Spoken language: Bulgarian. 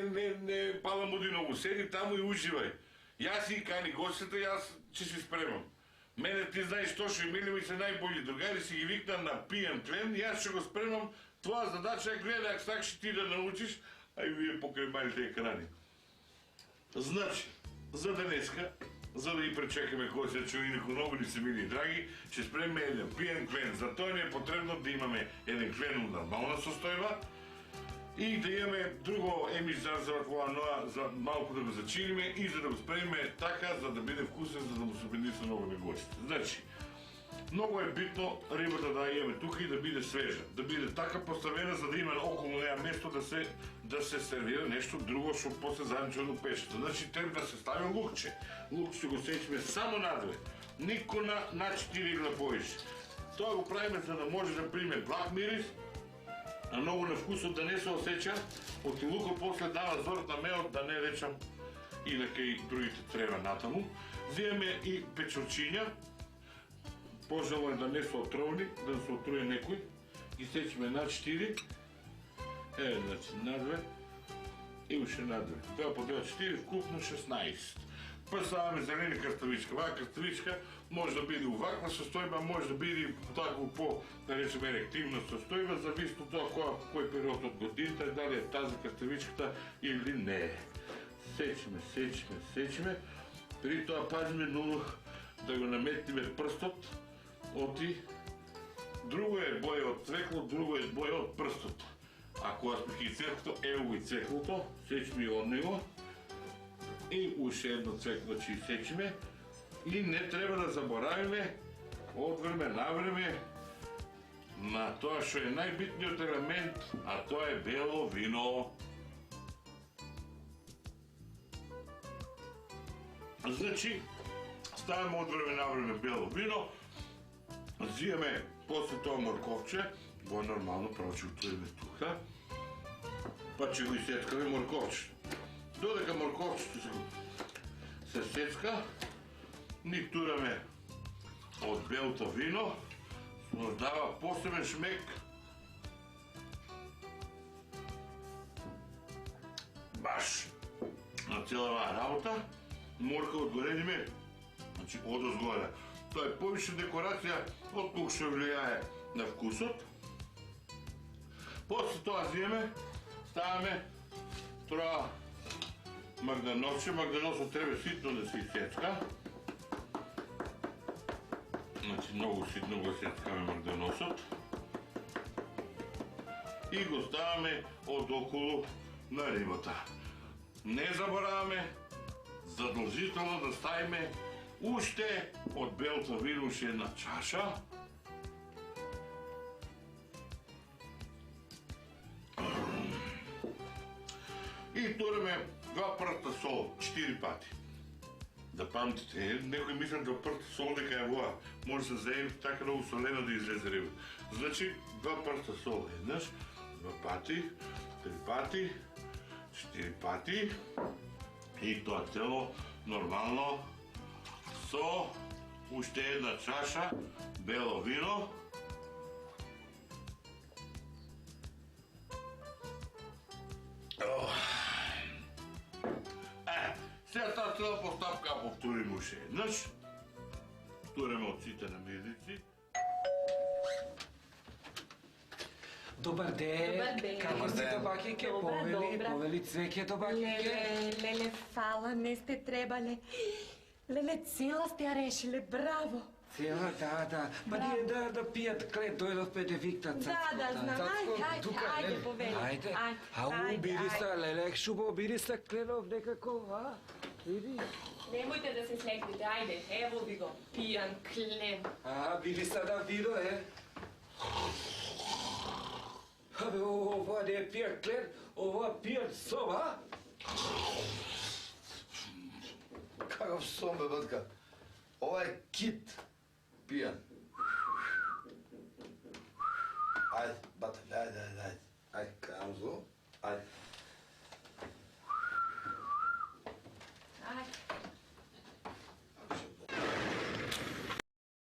не палам одиново, седи таму и уживај. Јас си кани гостите, јас ќе си спремам. Мене ти знаеш Тошо и Мили ми се најбољи другари, си ги викнам на пијан клен, јас ќе го спремам, твоја задача е гледа, ако сакаш ти да научиш, а и вие покрај малите екрани. Значи, за денеска, за да ги пречекаме гостите, че инаку многу ни се мили и драги, ќе спремаме еден пијан клен. За тоа ни е потребно да имаме еден клен у нормална состојба и да имаме друго емиш за малку да го зачиниме и за да го спремиме така, за да биде вкусен, за да му се бенеса многу на гостите. Значи, многу е битно рибата да имаме тука и да биде свежа, да биде така поставена за да има околу неа место да се сервира нешто друго што после заедничи од пешата. Значи треба да се стави лукче. Лукче го сечиме само надве, нико на 4 игла повише. Тоа го правиме за да може да приме благ мирис, а многу на вкусот да не се осеќа, од лукот после дава зорот на меот, да не речам и на кај другите треба натаму. Зиеме и печурчиња, пожелано да не се отровни, да се отруе некој. Ги сечиме на 4, значи на 2 и уште на 2. Тоа по 4, вкупно 16. Па ставаме зелени крставичка. Оваа крставичка може да биде уваква состојба, може да биде тако по, да речеме, ерективна состојба, зависи од тоа кој период од годината е, дали е тази крставичката или не. Сечиме. При тоа пазиме многу да го наметниме прстот, оти друго е боја од цвекло, друго е боја од прстот. А кога сме ги цвеклото, ево и цвеклото, сечиме од него. И уште едно цвекло че сечиме. И не треба да заборавиме од време на време на тоа што е најбитниот елемент, а тоа е бело вино. Значи, ставаме од време на време бело вино, зиеме после тоа морковче, го нормално прво ќе утвориме тука, па ќе го исеткаме морковче. Додека морковчето се сечка, ни тураме од белото вино, се дава посебен шмек. Баш на цела оваа работа, морка одгоредиме, значи одозгоре. Тоа е повише декорација од колку што влијае на вкусот. После тоа зиеме, ставаме троа магданосче. Магданосот треба ситно да се исечка. Значи многу ситно го сечкаме магданосот. И го ставаме од околу на рибата. Не забораваме задолжително да ставиме уште од белото вино уште една чаша. И тураме 2 прста сол, 4 пати. Да памтите, некој мислат 2 прста сол дека е воа. Може да се заеме така много солено да излезе риба. Значи 2 прста сол еднаш, 2 пати, 3 пати, 4 пати. И тоа цело нормално со уште една чаша бело вино. Сега таа цела постапка повториме уште еднаш. Туреме од сите намирници. Добар ден! Како сте, добакике? Повели Цвеќе, добакике? Леле, фала, не сте требале. Леле, цела сте ја решиле, браво! Цела, да. Па ние да пијат клет, дојдовме да викнат цацко. Да, знам, ајде, повели. Ајде, бири са, леле, шубо, бири са кленов некако, а? Бири. Немојте да се слекнете, ајде, ево ви го, пијан клен. Бири са да видо, Абе, ова не е пијан клен, ова пијан сом, а? Каков сом, бе, батка? Ова е кит пијан. Ајде, бате, ајде. Ајде, Камзо.